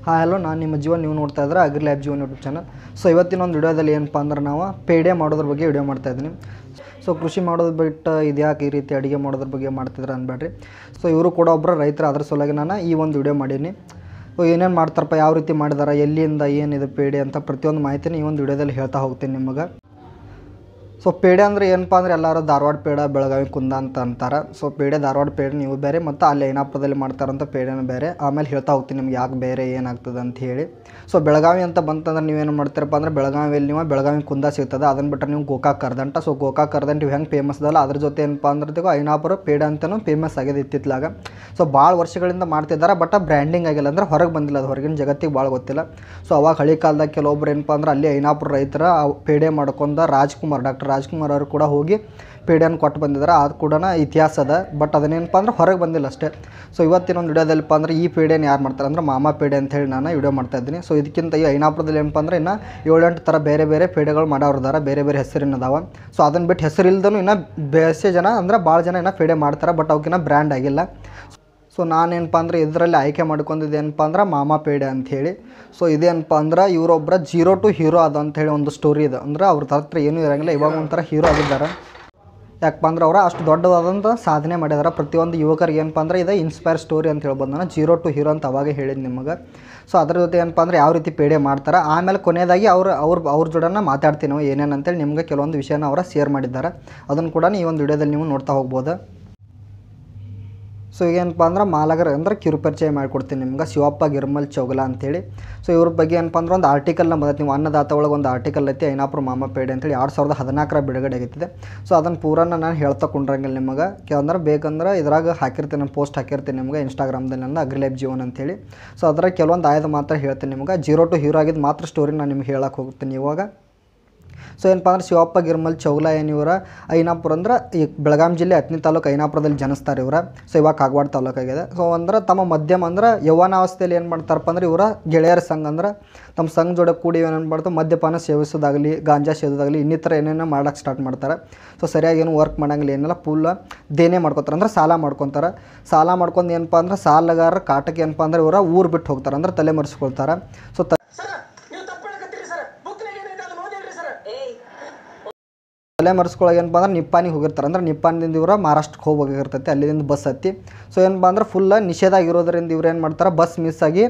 Hi hello, ನಾನು ನಿಮ್ಮ ಜೀವನ ನೀವು ನೋಡ್ತಾ ಇದ್ರೆ ಅಗ್ರಿ ಲೈಫ್ ಜೀವನ ಯೂಟ್ಯೂಬ್ ಚಾನಲ್. ಸೊ ಇವತ್ತಿನ ಒಂದು ವಿಡಿಯೋದಲ್ಲಿ ಏನಪ್ಪ ಅಂದ್ರೆ ನಾವು ಪೇಡೆ ಮಾಡೋದ್ರ ಬಗ್ಗೆ ವಿಡಿಯೋ ಮಾಡ್ತಾಯಿದ್ದೀನಿ. ಸೊ ಕೃಷಿ ಮಾಡೋದು ಬಿಟ್ಟು ಇದ್ಯಾಕೆ ಈ ರೀತಿ ಅಡುಗೆ ಮಾಡೋದ್ರ ಬಗ್ಗೆ ಮಾಡ್ತಿದ್ರೆ ಅನ್ಬೇಡ್ರಿ. ಸೊ ಇವರು ಕೂಡ ಒಬ್ಬರು ರೈತರು, ಅದ್ರ ಸಲುವಾಗಿ ನಾನು ಈ ಒಂದು ವಿಡಿಯೋ ಮಾಡೀನಿ. ಸೊ ಏನೇನು ಮಾಡ್ತಾರಪ್ಪ, ಯಾವ ರೀತಿ ಮಾಡಿದಾರೆ, ಎಲ್ಲಿಂದ ಏನಿದೆ ಪೇಡೆ ಅಂತ ಪ್ರತಿಯೊಂದು ಮಾಹಿತಿನ ಈ ಒಂದು ವಿಡಿಯೋದಲ್ಲಿ ಹೇಳ್ತಾ ಹೋಗ್ತೀನಿ ನಿಮಗೆ. ಸೊ ಪೇಡೆ ಅಂದರೆ ಏನಪ್ಪ ಅಂದರೆ ಎಲ್ಲರೂ ಧಾರವಾಡ ಪೇಡ, ಬೆಳಗಾವಿ ಕುಂದ ಅಂತ ಅಂತಾರೆ. ಸೊ ಪೇಡೆ ಧಾರವಾಡ ಪೇಡೆ ನೀವು ಬೇರೆ, ಮತ್ತು ಅಲ್ಲಿ ಐನಾಪುರದಲ್ಲಿ ಮಾಡ್ತಾರಂಥ ಪೇಡೆನೂ ಬೇರೆ. ಆಮೇಲೆ ಹೇಳ್ತಾ ಹೋಗ್ತೀನಿ ನಿಮ್ಗೆ ಯಾಕೆ ಬೇರೆ ಏನಾಗ್ತದೆ ಅಂತ ಹೇಳಿ. ಸೊ ಬೆಳಗಾವಿ ಅಂತ ಬಂತಂದ್ರೆ ನೀವೇನು ಮಾಡ್ತೀರಪ್ಪ ಅಂದರೆ ಬೆಳಗಾವಿಯಲ್ಲಿ ನೀವು ಬೆಳಗಾವಿ ಕುಂದ ಸಿಗ್ತದೆ, ಅದನ್ನು ಬಿಟ್ಟರೆ ನೀವು ಗೋಕಾಕ್ ಕರ್ದಂಟ. ಸೊ ಗೋಕಾಕ್ ಕರ್ದಂಟ ಇವು ಹೆಂಗೆ ಫೇಮಸ್ ಅದಲ್ಲ, ಅದ್ರ ಜೊತೆ ಏನಪ್ಪ ಅಂದ್ರೆ ಐನಾಪುರ ಪೇಡೆ ಅಂತಲೂ ಫೇಮಸ್ ಆಗಿದೆ ಇತ್ತಿತ್ತಲಾಗ. ಸೊ ಭಾಳ ವರ್ಷಗಳಿಂದ ಮಾಡ್ತಿದ್ದಾರೆ, ಬಟ್ ಬ್ರ್ಯಾಂಡಿಂಗ್ ಆಗಿಲ್ಲ, ಅಂದರೆ ಹೊರಗೆ ಬಂದಿಲ್ಲ, ಅದು ಹೊರಗಿನ ಜಗತ್ತಿಗೆ ಭಾಳ ಗೊತ್ತಿಲ್ಲ. ಸೊ ಅವಾಗ ಹಳಿ ಕಾಲದಾಗ ಕೆಲವೊಬ್ರು ಏನಪ್ಪ ಅಂದ್ರೆ ಅಲ್ಲಿ ಐನಾಪುರ ರೈತರ ಪೇಡೆ ಮಾಡ್ಕೊಂಡ ಡಾಕ್ಟರ್ ರಾಜ್ಕುಮಾರ್ ಅವರು ಕೂಡ ಹೋಗಿ ಪೇಡೆಯನ್ನು ಕೊಟ್ಟು ಬಂದಿದ್ದಾರೆ. ಅದು ಕೂಡ ಇತಿಹಾಸ ಅದ, ಬಟ್ ಅದನ್ನೇನಪ್ಪ ಅಂದ್ರೆ ಹೊರಗೆ ಬಂದಿಲ್ಲ ಅಷ್ಟೇ. ಸೊ ಇವತ್ತಿನ ಒಂದು ವಿಡಿಯೋದಲ್ಲಿಪ್ಪ ಅಂದ್ರೆ ಈ ಪೇಡೆಯನ್ನು ಯಾರು ಮಾಡ್ತಾರೆ ಅಂದ್ರೆ ಮಾಮಾ ಪೇಡೆ ಅಂತೇಳಿ ನಾನು ವಿಡಿಯೋ ಮಾಡ್ತಾಯಿದ್ದೀನಿ. ಸೊ ಇದಕ್ಕಿಂತ ಈ ಐನಾಪುರದಲ್ಲಿ ಏನಪ್ಪ ಅಂದ್ರೆ ಇನ್ನು 7-8 ಥರ ಬೇರೆ ಬೇರೆ ಪೇಡೆಗಳು ಮಾಡೋರಿದ್ದಾರೆ, ಬೇರೆ ಬೇರೆ ಹೆಸರಿನದಾವ. ಸೊ ಅದನ್ನು ಬಿಟ್ಟು ಹೆಸರಿಲ್ದೂ ಇನ್ನೂ ಬೇಸೆ ಜನ ಅಂದ್ರೆ ಭಾಳ ಜನ ಇನ್ನೂ ಪೇಡೆ ಮಾಡ್ತಾರೆ, ಬಟ್ ಅವಕ್ಕಿನ್ನ ಬ್ರ್ಯಾಂಡ್ ಆಗಿಲ್ಲ. ಸೊ ನಾನೇನಪ್ಪ ಅಂದರೆ ಇದರಲ್ಲಿ ಆಯ್ಕೆ ಮಾಡ್ಕೊಂಡಿದ್ದು ಏನಪ್ಪ ಅಂದ್ರೆ ಮಾಮಾ ಪೇಡೆ ಅಂಥೇಳಿ. ಸೊ ಇದೇನಪ್ಪ ಅಂದ್ರೆ ಇವರೊಬ್ಬರ 0 to ಹೀರೋ ಅದು ಅಂಥೇಳಿ ಒಂದು ಸ್ಟೋರಿ ಇದೆ. ಅಂದ್ರೆ ಅವ್ರ ಹತ್ರ ಏನೂ ಇರೋಂಗಿಲ್ಲ, ಇವಾಗ ಒಂಥರ ಹೀರೋ ಆಗಿದ್ದಾರೆ. ಯಾಕಪ್ಪ ಅಂದ್ರೆ ಅವರು ಅಷ್ಟು ದೊಡ್ಡದಾದಂಥ ಸಾಧನೆ ಮಾಡಿದಾರೆ. ಪ್ರತಿಯೊಂದು ಯುವಕರಿಗೆ ಏನಪ್ಪ ಅಂದ್ರೆ ಇದು ಇನ್ಸ್ಪೈರ್ ಸ್ಟೋರಿ ಅಂತ ಹೇಳ್ಬೋದು. ನಾನು 0 to ಹೀರೋ ಅಂತ ಅವಾಗೇ ಹೇಳಿದ್ದು ನಿಮಗೆ. ಸೊ ಅದ್ರ ಜೊತೆ ಏನಪ್ಪ ಅಂದ್ರೆ ಯಾವ ರೀತಿ ಪೇಡೆ ಮಾಡ್ತಾರೆ, ಆಮೇಲೆ ಕೊನೆಯದಾಗಿ ಅವ್ರ ಜೋಡನ ಮಾತಾಡ್ತೀನಿ ನಾವು ಏನೇನು ಅಂತೇಳಿ ನಿಮಗೆ ಕೆಲವೊಂದು ವಿಷಯನ ಅವರ ಶೇರ್ ಮಾಡಿದ್ದಾರೆ. ಅದನ್ನು ಕೂಡ ಈ ಒಂದು ವಿಡಿಯೋದಲ್ಲಿ ನೀವು ನೋಡ್ತಾ ಹೋಗ್ಬೋದು. ಸೊ ಏನಪ್ಪ ಅಂದ್ರೆ ಮಾಲಗರ ಅಂದ್ರೆ ಕಿರುಪರಿಚಯ ಮಾಡಿಕೊಡ್ತೀನಿ ನಿಮ್ಗೆ, ಶಿವಪ್ಪ ಗಿರ್ಮಲ್ ಚೌಗಲ ಅಂತೇಳಿ. ಸೊ ಇವ್ರ ಬಗ್ಗೆ ಏನಪ್ಪ ಅಂದ್ರೆ ಒಂದು ಆರ್ಟಿಕಲ್ನ ಬಂದೈತೆ, ನೀವು ಅನ್ನದಾತ ಒಳಗೆ ಒಂದು ಆರ್ಟಿಕಲ್ ಐತಿ, ಐನಾಪುರ ಮಾಮಾ ಪೇಡೆ ಅಂತೇಳಿ 2014 ಬಿಡುಗಡೆ ಆಗೈತಿದೆ. ಸೊ ಅದನ್ನು ಪೂರನ ನಾನು ಹೇಳ್ತಾ ಕೊಂಡ್ರಂಗಿಲ್ಲ ನಿಮಗೆ, ಅಂದ್ರೆ ಬೇಕಂದ್ರೆ ಇದ್ರಾಗ ಹಾಕಿರ್ತೀನಿ, ನಾನು ಪೋಸ್ಟ್ ಹಾಕಿರ್ತೀನಿ ನಿಮ್ಗೆ ಇನ್ಸ್ಟಾಗ್ರಾಮ್ದಲ್ಲಿ ನನ್ನ ಅಗ್ರಿ ಲೈಫ್ ಜೀವನ ಅಂತೇಳಿ. ಸೊ ಅದ್ರಾಗ ಕೆಲವೊಂದು ಆಯ್ದು ಮಾತ್ರ ಹೇಳ್ತೀನಿ ನಿಮ್ಗೆ. 0 to ಹೀರೋ ಆಗಿದ್ದು ಮಾತ್ರ ಸ್ಟೋರಿ ನಾನು ನಿಮ್ಗೆ ಹೇಳಕ್ಕೆ ಹೋಗ್ತೀನಿ ಇವಾಗ. ಸೊ ಏನಪ್ಪ ಅಂದ್ರೆ ಶಿವಪ್ಪ ಗಿರ್ಮಲ್ ಚೌಗಲ ಇವರ ಐನಾಪುರ ಅಂದ್ರೆ ಈ ಬೆಳಗಾವಿ ಜಿಲ್ಲೆ ಹತ್ತನೇ ತಾಲೂಕು ಐನಾಪುರದಲ್ಲಿ ಜನಿಸ್ತಾರೆ ಇವರ. ಸೊ ಇವಾಗ ಕಾಗವಾಡ ತಾಲೂಕಾಗಿದೆ. ಸೊ ಅಂದ್ರೆ ತಮ್ಮ ಮಧ್ಯಮ ಅಂದ್ರೆ ಯೌವನಾವಸ್ಥೆಯಲ್ಲಿ ಏನು ಮಾಡ್ತಾರಪ್ಪ ಅಂದ್ರೆ ಇವರ ಗೆಳೆಯರ ಸಂಘ ಅಂದ್ರೆ ತಮ್ಮ ಸಂಘ ಜೋಡ ಕೂಡಿ ಏನೇನು ಮಾಡ್ತಾರೆ, ಮದ್ಯಪಾನ ಸೇವಿಸೋದಾಗಲಿ, ಗಾಂಜಾ ಸೇದೋದಾಗಲಿ, ಇನ್ನಿತರ ಏನೇನೋ ಮಾಡೋಕ್ಕೆ ಸ್ಟಾರ್ಟ್ ಮಾಡ್ತಾರೆ. ಸೊ ಸರಿಯಾಗಿ ಏನು ವರ್ಕ್ ಮಾಡೋಂಗಿಲ್ಲ, ಏನೆಲ್ಲ ಫುಲ್ ದೇನೇ ಮಾಡ್ಕೊತಾರೆ, ಅಂದ್ರೆ ಸಾಲ ಮಾಡ್ಕೊತಾರೆ. ಸಾಲ ಮಾಡ್ಕೊಂಡು ಏನಪ್ಪ ಅಂದ್ರೆ ಸಾಲಗಾರರ ಕಾಟಕ್ಕೆ ಏನಪ್ಪ ಅಂದ್ರೆ ಇವರ ಊರು ಬಿಟ್ಟು ಹೋಗ್ತಾರೆ, ಅಂದ್ರೆ ತಲೆ ಮರೆಸ್ಕೊಳ್ತಾರೆ. ಸೊ ತಲೆ ಮರೆಸ್ಕೊಳಗೆ ಏನಪ್ಪ ಅಂದ್ರೆ ನಿಪ್ಪಾನಿಗೆ ಹೋಗಿರ್ತಾರೆ, ಅಂದ್ರೆ ನಿಪ್ಪಾನಿಂದ ಇವರು ಮಹಾರಾಷ್ಟ್ರಕ್ಕೆ ಹೋಗಿರ್ತೈತೆ, ಅಲ್ಲಿಂದ ಬಸ್ ಹತ್ತಿ. ಸೊ ಏನಪ್ಪ ಅಂದ್ರೆ ಫುಲ್ ನಿಷೇಧ ಆಗಿರೋದ್ರಿಂದ ಇವ್ರು ಏನು ಮಾಡ್ತಾರೆ, ಬಸ್ ಮಿಸ್ ಆಗಿ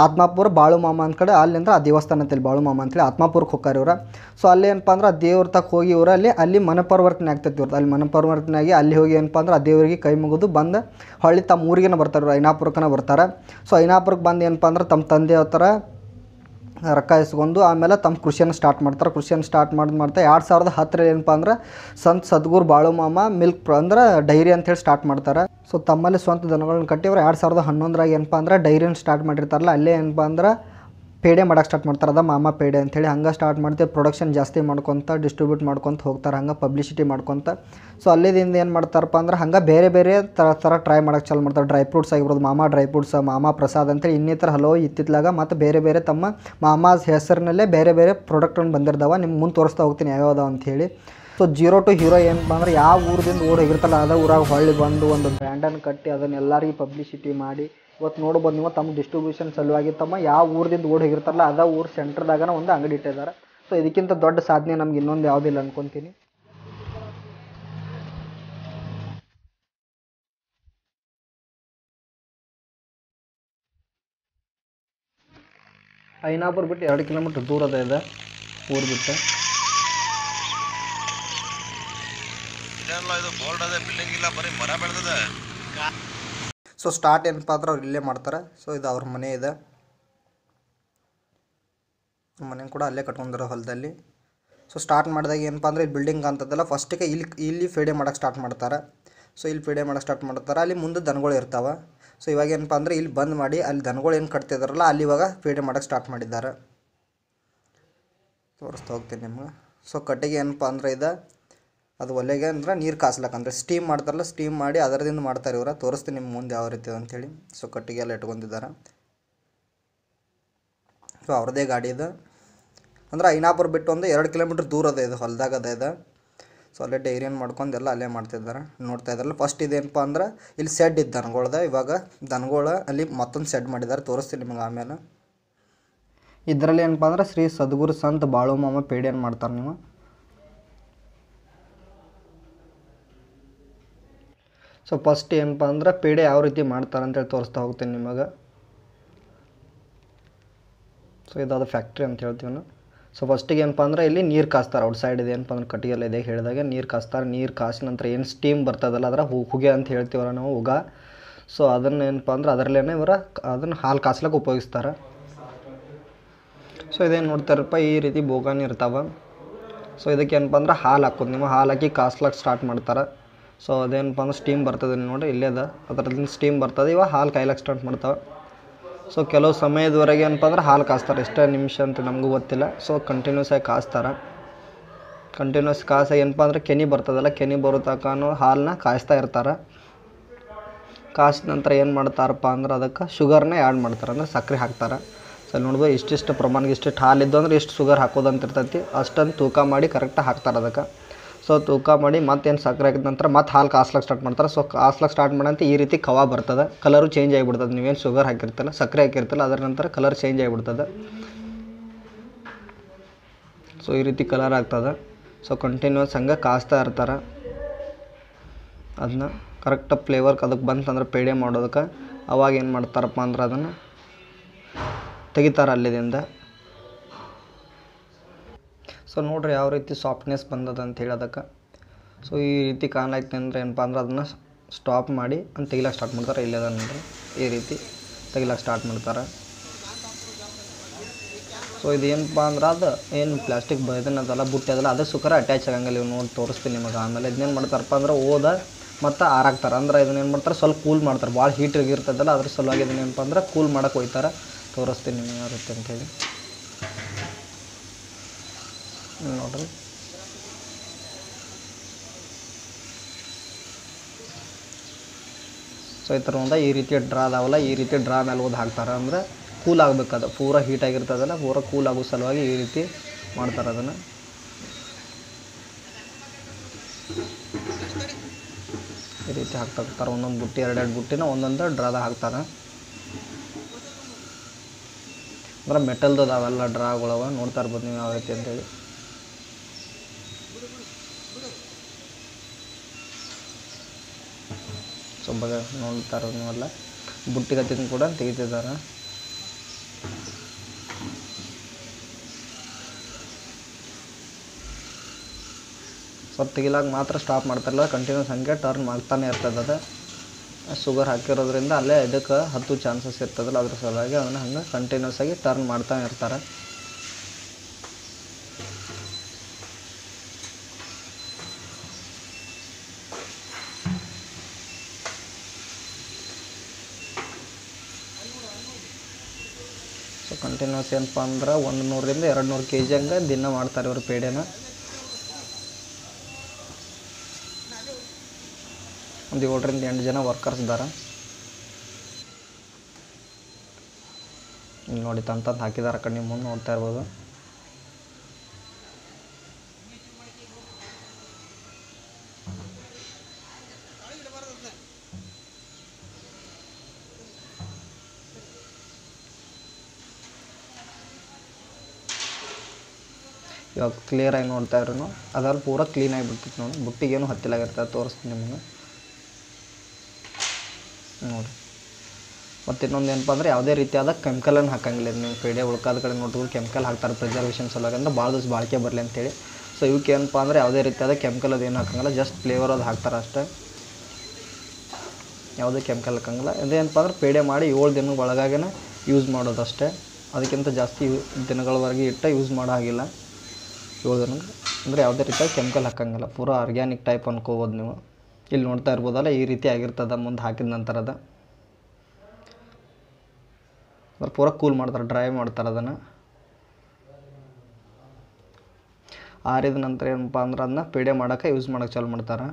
ಆತ್ಮಾಪುರ ಬಾಳು ಮಾಮ ಅಂತ ಕಡೆ ಅಲ್ಲಿಂದ ಆ ದೇವಸ್ಥಾನ ಅಂತೇಳಿ ಬಾಳು ಮಾಮ ಅಂತೇಳಿ ಆತ್ಮಾಪುರಕ್ಕೆ ಹೋಗ್ತಾರೆ ಇವ್ರು. ಸೊ ಅಲ್ಲಿ ಏನಪ್ಪ ಅಂದ್ರೆ ಆ ದೇವ್ರ ತಕ್ಕ ಹೋಗಿ ಇವರು ಅಲ್ಲಿ ಮನಪರಿವರ್ತನೆ ಆಗ್ತೈತಿ ಇವ್ರದ್ದು. ಅಲ್ಲಿ ಮನಪರಿವರ್ತನೆ ಆಗಿ ಅಲ್ಲಿ ಹೋಗಿ ಏನಪ್ಪ ಅಂದ್ರೆ ಆ ದೇವರಿಗೆ ಕೈ ಮುಗಿದು ಬಂದು ಹೊಳ್ಳಿ ತಮ್ಮ ಊರಿಗೇನ ಬರ್ತಾರೆ ಇವರು, ಐನಾಪುರಕ್ಕನ ಬರ್ತಾರೆ. ಸೊ ಐನಾಪುರಕ್ಕೆ ಬಂದು ಏನಪ್ಪ ಅಂದ್ರೆ ತಮ್ಮ ತಂದೆ ಹತ್ರ ರೊಕ್ಕ ಇಸ್ಕೊಂಡು ಆಮೇಲೆ ತಮ್ಮ ಕೃಷಿಯನ್ನು ಸ್ಟಾರ್ಟ್ ಮಾಡ್ತಾರೆ. ಕೃಷಿಯನ್ನು ಸ್ಟಾರ್ಟ್ ಮಾಡ್ತಾ 2010 ಏನಪ್ಪ ಅಂದ್ರೆ ಸಂತ್ ಸದ್ಗುರು ಬಾಳು ಮಾಮ ಮಿಲ್ಕ್ ಅಂದ್ರೆ ಡೈರಿ ಅಂತೇಳಿ ಸ್ಟಾರ್ಟ್ ಮಾಡ್ತಾರೆ. ಸೊ ತಮ್ಮಲ್ಲಿ ಸ್ವಂತ ದನಗಳನ್ನ ಕಟ್ಟಿ ಅವರು 2011 ಏನಪ್ಪ ಅಂದ್ರೆ ಡೈರಿಯನ್ನು ಸ್ಟಾರ್ಟ್ ಮಾಡಿರ್ತಾರಲ್ಲ, ಅಲ್ಲೇ ಏನಪ್ಪ ಅಂದ್ರೆ ಪೇಡೆ ಮಾಡೋಕ್ಕೆ ಸ್ಟಾರ್ಟ್ ಮಾಡ್ತಾರೆ, ಅದ ಮಾಮಾ ಪೇಡೆ ಅಂಥೇಳಿ. ಹಂಗೆ ಸ್ಟಾರ್ಟ್ ಮಾಡ್ತೀವಿ, ಪ್ರೊಡಕ್ಷನ್ ಜಾಸ್ತಿ ಮಾಡ್ಕೊತ ಡಿಸ್ಟ್ರಿಬ್ಯೂಟ್ ಮಾಡ್ಕೊತ ಹೋಗ್ತಾರೆ, ಹಂಗೆ ಪಬ್ಲಿಸಿಟಿ ಮಾಡ್ಕೊತ. ಸೊ ಅಲ್ಲಿದಿಂದ ಏನು ಮಾಡ್ತಾರಪ್ಪ ಅಂದ್ರೆ ಹಂಗೆ ಬೇರೆ ಬೇರೆ ಥರ ಟ್ರೈ ಮಾಡೋಕ್ಕೆ ಚಾಲು ಮಾಡ್ತಾರೆ. ಡ್ರೈ ಫ್ರೂಟ್ಸ್ ಆಗಿರ್ಬೋದು, ಮಾಮಾ ಡ್ರೈ ಫ್ರೂಟ್ಸ್, ಮಾಮಾ ಪ್ರಸಾದ್ ಅಂತೇಳಿ ಇನ್ನಿತರ ಹಲವು ಇತ್ತಿತ್ತಲಾಗ ಮತ್ತು ಬೇರೆ ಬೇರೆ ತಮ್ಮ ಮಾಮಾಸ್ ಹೆಸರಿನಲ್ಲೇ ಬೇರೆ ಬೇರೆ ಪ್ರಾಡಕ್ಟನ್ನು ಬಂದಿರ್ತಾವೆ. ನಿಮ್ಗೆ ಮುಂದೆ ತೋರಿಸ್ತಾ ಹೋಗ್ತೀನಿ ಯಾವ್ಯಾವ ಅಂಥೇಳಿ. ಸೊ 0 to ಹೀರೋ ಏನಪ್ಪ ಅಂದ್ರೆ ಯಾವ ಊರಿಂದ ಓಡಿ ಹೋಗಿರ್ತಲ್ಲ ಅದೇ ಊರಾಗ ಹೊಳ್ಳಿ ಬಂದು ಒಂದು ಬ್ರ್ಯಾಂಡನ್ನು ಕಟ್ಟಿ ಅದನ್ನು ಎಲ್ಲರಿಗೂ ಪಬ್ಲಿಸಿಟಿ ಮಾಡಿ ಇವತ್ತು ನೋಡ್ಬೋದು ನೀವು ತಮ್ಮ ಡಿಸ್ಟ್ರಿಬ್ಯೂಷನ್ ಸಲುವಾಗಿ ತಮ್ಮ ಯಾವ ಊರಿಂದ ಓಡಿ ಹೋಗಿರ್ತಾರಲ್ಲ ಅದೇ ಊರು ಸೆಂಟ್ರದಾಗನ ಒಂದು ಅಂಗಡಿ ಇಟ್ಟಿದ್ದಾರೆ. ಸೊ ಇದಕ್ಕಿಂತ ದೊಡ್ಡ ಸಾಧನೆ ನಮ್ಗೆ ಇನ್ನೊಂದು ಯಾವುದಿಲ್ಲ ಅನ್ಕೊತೀನಿ. ಐನಾಪುರ ಬಿಟ್ಟು 2 ಕಿಲೋಮೀಟ್ರ್ ದೂರ ಇದೆ ಊರು ಬಿಟ್ಟು. ಸೊ ಸ್ಟಾರ್ಟ್ ಏನಪ್ಪ ಅಂದ್ರೆ ಅವ್ರು ಇಲ್ಲೇ ಮಾಡ್ತಾರೆ. ಸೊ ಇದು ಅವ್ರ ಮನೆ ಇದೆ, ಮನೆ ಕೂಡ ಅಲ್ಲೇ ಕಟ್ಕೊಂಡಿರೋ ಹೊಲದಲ್ಲಿ. ಸೊ ಸ್ಟಾರ್ಟ್ ಮಾಡಿದಾಗ ಏನಪ್ಪ ಅಂದರೆ ಬಿಲ್ಡಿಂಗ್ ಅಂತದಲ್ಲ, ಫಸ್ಟಿಗೆ ಇಲ್ಲಿ ಪೇಡೆ ಮಾಡೋಕ್ಕೆ ಸ್ಟಾರ್ಟ್ ಮಾಡ್ತಾರೆ. ಸೊ ಇಲ್ಲಿ ಪೇಡೆ ಮಾಡೋಕ್ಕೆ ಸ್ಟಾರ್ಟ್ ಮಾಡ್ತಾರೆ, ಅಲ್ಲಿ ಮುಂದೆ ದನಗಳು ಇರ್ತಾವೆ. ಸೊ ಇವಾಗ ಏನಪ್ಪ ಅಂದರೆ ಇಲ್ಲಿ ಬಂದ್ ಮಾಡಿ ಅಲ್ಲಿ ದನಗಳು ಏನು ಕಟ್ತಿದಾರಲ್ಲ ಅಲ್ಲಿ ಇವಾಗ ಪೇಡೆ ಮಾಡೋಕ್ಕೆ ಸ್ಟಾರ್ಟ್ ಮಾಡಿದ್ದಾರೆ. ತೋರಿಸ್ತಾ ಹೋಗ್ತೀನಿ ನಿಮ್ಗೆ. ಸೊ ಕಟ್ಟಿಗೆ ಏನಪ್ಪ ಅಂದರೆ ಅದು ಒಲೆಗೆ ಅಂದ್ರೆ ನೀರು ಕಾಸ್ಲಕ್ಕಂದ್ರೆ ಸ್ಟೀಮ್ ಮಾಡ್ತಾರಲ್ಲ, ಸ್ಟೀಮ್ ಮಾಡಿ ಅದರದಿಂದ ಮಾಡ್ತಾರೆ ಇವರು. ತೋರಿಸ್ತೀನಿ ನಿಮ್ಮ ಮುಂದೆ ಯಾವ ರೀತಿ ಅಂಥೇಳಿ. ಸೊ ಕಟ್ಟಿಗೆ ಎಲ್ಲ ಇಟ್ಕೊಂಡಿದ್ದಾರೆ. ಸೊ ಅವ್ರದ್ದೇ ಗಾಡಿ ಇದೆ, ಅಂದ್ರೆ ಐನಾಪುರ ಬಿಟ್ಟು ಒಂದು 2 ಕಿಲೋಮೀಟ್ರ್ ದೂರ ಅದ ಇದು, ಹೊಲದಾಗ ಇದೆ. ಸೊ ಅಲ್ಲೇ ಡೈರಿಯನ್ನು ಮಾಡ್ಕೊಂಡೆಲ್ಲ ಅಲ್ಲೇ ಮಾಡ್ತಿದ್ದಾರೆ, ನೋಡ್ತಾ ಇದ್ದಾರಲ್ಲ. ಫಸ್ಟ್ ಇದೇನಪ್ಪ ಅಂದ್ರೆ ಇಲ್ಲಿ ಸೆಡ್ ಇದ್ದು ದನಗಳ್ದ, ಇವಾಗ ದನಗಳು ಅಲ್ಲಿ ಮತ್ತೊಂದು ಸೆಡ್ ಮಾಡಿದ್ದಾರೆ, ತೋರಿಸ್ತೀನಿ ನಿಮಗೆ ಆಮೇಲೆ. ಇದರಲ್ಲಿ ಏನಪ್ಪ ಅಂದ್ರೆ ಶ್ರೀ ಸದ್ಗುರು ಸಂತ ಬಾಳುಮಾಮ ಪೇಡೆಯನ್ನು ಮಾಡ್ತಾರೆ ನೀವು. ಸೊ ಫಸ್ಟ್ ಏನಪ್ಪ ಅಂದ್ರೆ ಪೇಡೆ ಯಾವ ರೀತಿ ಮಾಡ್ತಾರೆ ಅಂತೇಳಿ ತೋರಿಸ್ತಾ ಹೋಗ್ತೀನಿ ನಿಮಗೆ. ಸೊ ಇದಾದ ಫ್ಯಾಕ್ಟ್ರಿ ಅಂತ ಹೇಳ್ತೀವಿ ನಾವು. ಸೊ ಫಸ್ಟಿಗೆ ಏನಪ್ಪ ಅಂದ್ರೆ ಇಲ್ಲಿ ನೀರು ಕಾಸ್ತಾರೆ. ಔಟ್ ಸೈಡ್ ಇದೆ ಏನಪ್ಪ ಅಂದ್ರೆ ಕಟ್ಟಿಗೆಲ್ಲ ಇದೆ ಹೇಳಿದಾಗ ನೀರು ಕಾಸ್ತಾರೆ. ನೀರು ಕಾಸಿದ ನಂತರ ಏನು ಸ್ಟೀಮ್ ಬರ್ತದಲ್ಲ ಅದರ ಹೊಗೆ ಅಂತ ಹೇಳ್ತೀವಲ್ಲ ನಾವು, ಉಗ. ಸೊ ಅದನ್ನು ಏನಪ್ಪ ಅಂದ್ರೆ ಅದರಲ್ಲೇ ಅದನ್ನು ಹಾಲು ಕಾಸ್ಲಿಕ್ಕೆ ಉಪಯೋಗಿಸ್ತಾರೆ. ಸೊ ಇದೇನು ನೋಡ್ತಾರಪ್ಪ ಈ ರೀತಿ ಬೋಗಾನಿ ಇರ್ತಾವೆ. ಸೊ ಇದಕ್ಕೆ ಏನಪ್ಪ ಅಂದ್ರೆ ಹಾಲು ಹಾಕೋದು ನೀವು, ಹಾಲು ಹಾಕಿ ಕಾಸ್ಲಕ್ಕೆ ಸ್ಟಾರ್ಟ್ ಮಾಡ್ತಾರೆ. ಸೊ ಅದೇನಪ್ಪ ಅಂದ್ರೆ ಸ್ಟೀಮ್ ಬರ್ತದೆ ನೋಡಿ ಇಲ್ಲೇ ಅದ, ಅದರದ್ದು ಸ್ಟೀಮ್ ಬರ್ತದೆ. ಇವಾಗ ಹಾಲು ಕಾಯ್ಲಕ್ಕೆ ಸ್ಟಾರ್ಟ್ ಮಾಡ್ತಾವೆ. ಸೊ ಕೆಲವು ಸಮಯದವರೆಗೆ ಏನಪ್ಪ ಅಂದ್ರೆ ಹಾಲು ಕಾಸ್ತಾರೆ. ಎಷ್ಟೇ ನಿಮಿಷ ಅಂತ ನಮಗೂ ಗೊತ್ತಿಲ್ಲ. ಸೊ ಕಂಟಿನ್ಯೂಸ್ ಆಗಿ ಕಾಸ್ತಾರೆ. ಕಂಟಿನ್ಯೂಸ್ ಕಾಸಾಗಿ ಏನಪ್ಪ ಅಂದ್ರೆ ಕೆನೆ ಬರ್ತದಲ್ಲ, ಕೆನೆ ಬರೋ ತನಕ ಹಾಲನ್ನ ಕಾಯಿಸ್ತಾ ಇರ್ತಾರೆ. ಕಾಸಿದ ನಂತರ ಏನು ಮಾಡ್ತಾರಪ್ಪ ಅಂದ್ರೆ ಅದಕ್ಕೆ ಶುಗರ್ನೇ ಆ್ಯಡ್ ಮಾಡ್ತಾರೆ, ಅಂದರೆ ಸಕ್ಕರೆ ಹಾಕ್ತಾರೆ. ಸೊ ನೋಡ್ಬೋದು ಇಷ್ಟಿಷ್ಟು ಪ್ರಮಾಣಕ್ಕೆ ಇಷ್ಟಿಷ್ಟು ಹಾಲಿದ್ದು ಅಂದ್ರೆ ಎಷ್ಟು ಶುಗರ್ ಹಾಕೋದಂತ ಇರ್ತೈತಿ, ಅಷ್ಟನ್ನು ತೂಕ ಮಾಡಿ ಕರೆಕ್ಟಾಗಿ ಹಾಕ್ತಾರೆ ಅದಕ್ಕೆ. ಸೊ ತೂಕ ಮಾಡಿ ಮತ್ತೇನು ಸಕ್ಕರೆ ಹಾಕಿದ ನಂತರ ಮತ್ತೆ ಹಾಲು ಕಾಸ್ಲಕ್ಕೆ ಸ್ಟಾರ್ಟ್ ಮಾಡ್ತಾರೆ. ಸೊ ಕಾಸ್ಲಕ್ಕೆ ಸ್ಟಾರ್ಟ್ ಮಾಡಂತ ಈ ರೀತಿ ಕವ ಬರ್ತದೆ, ಕಲರು ಚೇಂಜ್ ಆಗಿಬಿಡ್ತದೆ. ನೀವೇನು ಶುಗರ್ ಹಾಕಿರ್ತಲ್ಲ, ಸಕ್ಕರೆ ಹಾಕಿರ್ತಲ್ಲ, ಅದರ ನಂತರ ಕಲರ್ ಚೇಂಜ್ ಆಗಿಬಿಡ್ತದೆ. ಸೊ ಈ ರೀತಿ ಕಲರ್ ಆಗ್ತದೆ. ಸೊ ಕಂಟಿನ್ಯೂಸ್ ಹಂಗೆ ಕಾಸ್ತಾ ಇರ್ತಾರೆ. ಅದನ್ನ ಕರೆಕ್ಟ್ ಫ್ಲೇವರ್ ಅದಕ್ಕೆ ಬಂತಂದ್ರೆ ಪೇಡೆ ಮಾಡೋದಕ್ಕೆ ಅವಾಗ ಏನು ಮಾಡ್ತಾರಪ್ಪ ಅಂದ್ರೆ ಅದನ್ನು ತೆಗಿತಾರೆ ಅಲ್ಲಿದಿಂದ. ಸೊ ನೋಡ್ರಿ ಯಾವ ರೀತಿ ಸಾಫ್ಟ್ನೆಸ್ ಬಂದದ ಅಂತ ಹೇಳೋದಕ್ಕೆ. ಸೊ ಈ ರೀತಿ ಕಾಣಾಯ್ತು ಅಂದರೆ ಏನಪ್ಪ ಅಂದ್ರೆ ಅದನ್ನು ಸ್ಟಾಪ್ ಮಾಡಿ ಅಂತ ತೆಗಿಲಕ್ಕೆ ಸ್ಟಾರ್ಟ್ ಮಾಡ್ತಾರೆ. ಇಲ್ಲದ ನೋಡ್ರಿ ಈ ರೀತಿ ತೆಗಿಲಕ್ಕೆ ಸ್ಟಾರ್ಟ್ ಮಾಡ್ತಾರೆ. ಸೊ ಇದೇನಪ್ಪ ಅಂದ್ರೆ ಅದು ಏನು ಪ್ಲಾಸ್ಟಿಕ್ ಇದನ್ನದಲ್ಲ ಬುಟ್ಟಿ ಅದಲ್ಲ ಅದು ಸುಖರ ಅಟ್ಯಾಚ್ ಆಗಂಗಿಲ್ಲ. ಇವು ನೋಡಿ ತೋರಿಸ್ತೀನಿ ನಿಮಗೆ ಆಮೇಲೆ. ಇದನ್ನೇನು ಮಾಡ್ತಾರಪ್ಪ ಅಂದ್ರೆ ಓದ ಮತ್ತು ಆರಾಕ್ತಾರೆ. ಅಂದ್ರೆ ಇದನ್ನೇನು ಮಾಡ್ತಾರೆ ಸ್ವಲ್ಪ ಕೂಲ್ ಮಾಡ್ತಾರೆ. ಭಾಳ ಹೀಟ್ ಇರ್ತದಲ್ಲ ಅದ್ರ ಸಲುವಾಗಿ ಇದನ್ನೇನಪ್ಪ ಅಂದ್ರೆ ಕೂಲ್ ಮಾಡೋಕೆ ಹೋಗ್ತಾರೆ. ತೋರಿಸ್ತೀನಿ ನಿಮಗೆ ಯಾವ ರೀತಿ ಅಂತೇಳಿ ನೋಡ್ರಿ. ಸೊ ಈ ಥರ ಒಂದು ಈ ರೀತಿ ಡ್ರಾ ಅದಾವಲ್ಲ, ಈ ರೀತಿ ಡ್ರಾ ಮೇಲೆ ಓದಿ ಹಾಕ್ತಾರೆ. ಅಂದರೆ ಕೂಲ್ ಆಗಬೇಕದು, ಪೂರ ಹೀಟ್ ಆಗಿರ್ತದಲ್ಲ, ಪೂರ ಕೂಲ್ ಆಗೋ ಸಲುವಾಗಿ ಈ ರೀತಿ ಮಾಡ್ತಾರೆ. ಅದನ್ನು ಈ ರೀತಿ ಹಾಕ್ತಾ ಹೋಗ್ತಾರೆ. ಒಂದೊಂದು ಬುಟ್ಟಿ ಎರಡೆರಡು ಬುಟ್ಟಿನ ಒಂದೊಂದು ಡ್ರಾದಾಗ ಹಾಕ್ತಾರೆ. ಅಂದ್ರೆ ಮೆಟಲ್ದು ಅವೆಲ್ಲ ಡ್ರಾಗಳವ ನೋಡ್ತಾ ಇರ್ಬೋದು ನೀವು ಯಾವ ರೀತಿ ಅಂತೇಳಿ. ಸೊ ನೋಡ್ತಾ ಇರೋದು ನೀವೆಲ್ಲ ಬುಟ್ಟಿಗೆ ಹತ್ತಿನ ಕೂಡ ತೆಗಿತಿದ್ದಾರೆ. ಸ್ವಲ್ಪ ತೆಗಿಲಾಗ ಮಾತ್ರ ಸ್ಟಾಪ್ ಮಾಡ್ತಾರಲ್ಲ, ಕಂಟಿನ್ಯೂಸ್ ಹಂಗೆ ಟರ್ನ್ ಮಾಡ್ತಾನೆ ಇರ್ತದೆ. ಅದು ಶುಗರ್ ಹಾಕಿರೋದ್ರಿಂದ ಅಲ್ಲೇ ಇದಕ್ಕೆ ಹತ್ತು ಚಾನ್ಸಸ್ ಇರ್ತದಲ್ಲ, ಅದ್ರ ಸಲುವಾಗಿ ಅದನ್ನು ಹಂಗೆ ಕಂಟಿನ್ಯೂಸ್ ಆಗಿ ಟರ್ನ್ ಮಾಡ್ತಾನೆ ಇರ್ತಾರೆ. ಸೊ ಕಂಟಿನ್ಯೂಸ್ ಏನಪ್ಪ ಅಂದ್ರೆ 100 ರಿಂದ 200 kg ಹಂಗೆ ದಿನ ಮಾಡ್ತಾರೆ ಇವರು ಪೇಡೆನ. ಒಂದು 7 ರಿಂದ 8 ಜನ ವರ್ಕರ್ಸ್ ಇದ್ದಾರೆ. ಇಲ್ಲಿ ನೋಡಿ ತಂತಂದು ಹಾಕಿದ್ದಾರೆ ಕಣ್ಣಿ ಮುಂದೆ ನೋಡ್ತಾ ಇರ್ಬೋದು. ಇವಾಗ ಕ್ಲಿಯರಾಗಿ ನೋಡ್ತಾ ಇರೋನು ಅದ್ರಲ್ಲಿ ಪೂರ ಕ್ಲೀನಾಗಿ ಬಿಡ್ತಿತ್ತು ನೋಡಿ. ಬುಟ್ಟಿಗೇನು ಹತ್ತಿಲಾಗಿರ್ತದೆ, ತೋರಿಸ್ತೀನಿ ನಿಮಗೆ ನೋಡಿ. ಮತ್ತು ಇನ್ನೊಂದು ಏನಪ್ಪ ಅಂದರೆ ಯಾವುದೇ ರೀತಿಯಾದ ಕೆಮಿಕಲನ್ನು ಹಾಕಂಗಿಲ್ಲ. ನೀವು ಪೇಡೆ ಉಳ್ಕಾದ ಕಡೆ ನೋಡಿದ್ರು ಕೆಮಿಕಲ್ ಹಾಕ್ತಾರೆ ಪ್ರಿಸರ್ವೇಷನ್ ಸಲುವಾಗಿ, ಅಂದ್ರೆ ಭಾಳ ದಿವಸ ಬಾಳಿಕೆ ಬರಲಿ ಅಂತೇಳಿ. ಸೊ ಇವಕ್ಕೆ ಏನಪ್ಪ ಅಂದರೆ ಯಾವುದೇ ರೀತಿಯಾದ ಕೆಮಿಕಲ್ ಅದೇನು ಹಾಕಂಗಿಲ್ಲ, ಜಸ್ಟ್ ಫ್ಲೇವರ್ ಅದು ಹಾಕ್ತಾರೆ ಅಷ್ಟೇ, ಯಾವುದೇ ಕೆಮಿಕಲ್ ಹಾಕಂಗಿಲ್ಲ. ಇದೇನಪ್ಪ ಅಂದ್ರೆ ಪೇಡೆ ಮಾಡಿ 7 ದಿನದ ಒಳಗಾಗೇ ಯೂಸ್ ಮಾಡೋದು ಅಷ್ಟೇ. ಅದಕ್ಕಿಂತ ಜಾಸ್ತಿ ದಿನಗಳವರೆಗೆ ಇಟ್ಟು ಯೂಸ್ ಮಾಡೋ ಹಾಗಿಲ್ಲ. 7 ದಿನಕ್ಕೆ ಅಂದರೆ ಯಾವುದೇ ರೀತಿಯಾದ ಕೆಮಿಕಲ್ ಹಾಕಂಗಿಲ್ಲ, ಪೂರ ಆರ್ಗ್ಯಾನಿಕ್ ಟೈಪ್ ಅನ್ಕೋಬೋದು ನೀವು. ಇಲ್ಲಿ ನೋಡ್ತಾ ಇರ್ಬೋದಲ್ಲ ಈ ರೀತಿ ಆಗಿರ್ತದೆ ಮುಂದೆ ಹಾಕಿದ ನಂತರದ. ಅಂದ್ರೆ ಪೂರ ಕೂಲ್ ಮಾಡ್ತಾರೆ, ಡ್ರೈ ಮಾಡ್ತಾರೆ ಅದನ್ನು. ಆರಿದ ನಂತರ ಏನಪ್ಪ ಅಂದ್ರೆ ಅದನ್ನ ಪೇಡೆ ಮಾಡೋಕ್ಕೆ ಯೂಸ್ ಮಾಡೋಕ್ಕೆ ಚಾಲು ಮಾಡ್ತಾರೆ.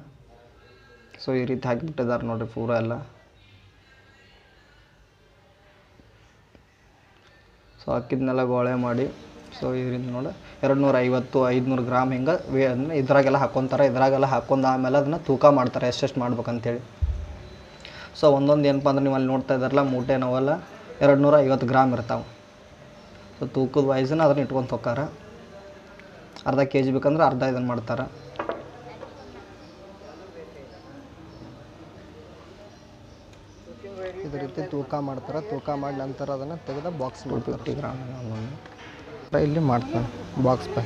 ಸೊ ಈ ರೀತಿ ಹಾಕಿಬಿಟ್ಟಿದ್ದಾರೆ ನೋಡಿರಿ ಪೂರ ಎಲ್ಲ. ಸೊ ಹಾಕಿದ್ನೆಲ್ಲ ಗೋಳೆ ಮಾಡಿ ಸೊ ಈ ರೀತಿ ನೋಡಿ 250-500 ಗ್ರಾಮ್ ಹಿಂಗೆ ಅದನ್ನ ಇದ್ರಾಗೆಲ್ಲ ಹಾಕ್ಕೊತಾರೆ. ಇದ್ರಾಗೆಲ್ಲ ಹಾಕ್ಕೊಂಡು ಆಮೇಲೆ ಅದನ್ನು ತೂಕ ಮಾಡ್ತಾರೆ ಎಷ್ಟೆಷ್ಟು ಮಾಡ್ಬೇಕಂತೇಳಿ. ಸೊ ಒಂದೊಂದು ಏನಪ್ಪ ಅಂದ್ರೆ ನೀವು ಅಲ್ಲಿ ನೋಡ್ತಾ ಇದ್ದಾರಲ್ಲ ಮೂಟೆ ನಾವೆಲ್ಲ 250 ಗ್ರಾಮ್ ಇರ್ತಾವೆ. ಸೊ ತೂಕದ ವೈಸನ್ನ ಅದನ್ನ ಇಟ್ಕೊಂಡು ಹೋಕ್ಕಾರ. ಅರ್ಧ ಕೆ ಜಿ ಬೇಕಂದ್ರೆ ಅರ್ಧ ಇದನ್ನು ಮಾಡ್ತಾರೆ. ಇದೇ ರೀತಿ ತೂಕ ಮಾಡ್ತಾರೆ. ತೂಕ ಮಾಡಿ ನಂತರ ಅದನ್ನು ತೆಗೆದು ಬಾಕ್ಸ್ ಮಾಡ್ತಾರೆ. 50 ಗ್ರಾಮ್ ಇಲ್ಲಿ ಮಾಡ್ತಾರೆ ಬಾಕ್ಸ್ ಪೈ.